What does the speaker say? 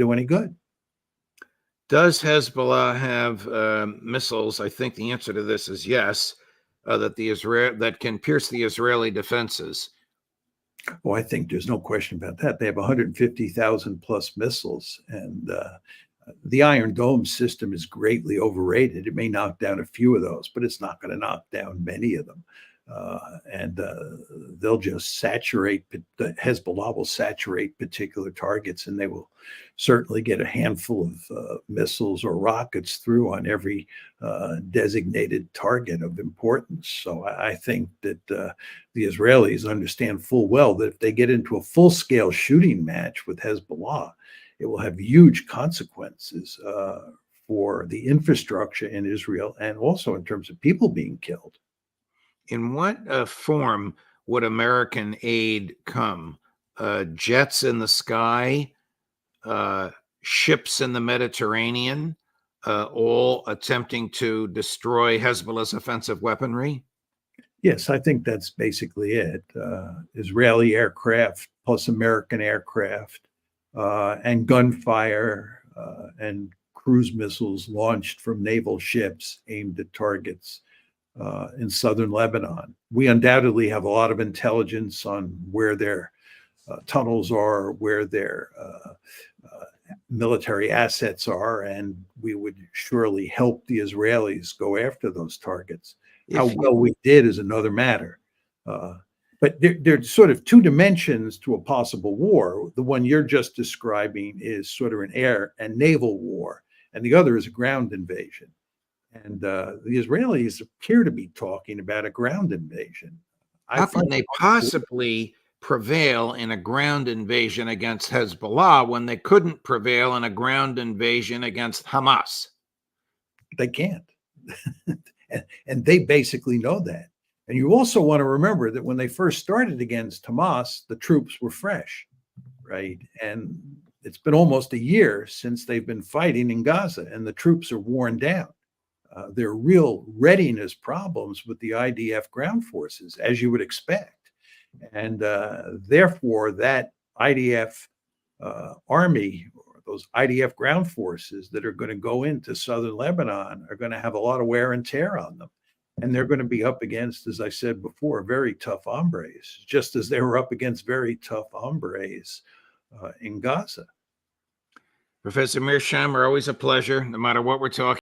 do any good. Does Hezbollah have missiles? I think the answer to this is yes, that can pierce the Israeli defenses. Oh, I think there's no question about that. They have 150,000 plus missiles, and the Iron Dome system is greatly overrated. It may knock down a few of those, but it's not going to knock down many of them. And they'll just saturate, Hezbollah will saturate particular targets, and they will certainly get a handful of missiles or rockets through on every designated target of importance. So I think that the Israelis understand full well that if they get into a full-scale shooting match with Hezbollah, it will have huge consequences for the infrastructure in Israel, and also in terms of people being killed. In what form would American aid come? Jets in the sky, ships in the Mediterranean, all attempting to destroy Hezbollah's offensive weaponry? Yes, I think that's basically it. Israeli aircraft plus American aircraft and gunfire and cruise missiles launched from naval ships aimed at targets in southern Lebanon. We undoubtedly have a lot of intelligence on where their tunnels are, where their military assets are, and we would surely help the Israelis go after those targets. How well we did is another matter. But there's sort of two dimensions to a possible war. The one you're just describing is sort of an air and naval war, and the other is a ground invasion. And the Israelis appear to be talking about a ground invasion. How can they possibly prevail in a ground invasion against Hezbollah when they couldn't prevail in a ground invasion against Hamas? They can't. And they basically know that. And you also want to remember that when they first started against Hamas, the troops were fresh, right? And it's been almost a year since they've been fighting in Gaza, and the troops are worn down. There are real readiness problems with the IDF ground forces, as you would expect. And therefore, that IDF army, or those IDF ground forces that are going to go into southern Lebanon, are going to have a lot of wear and tear on them. And they're going to be up against, as I said before, very tough hombres, just as they were up against very tough hombres in Gaza. Professor Mearsheimer, always a pleasure, no matter what we're talking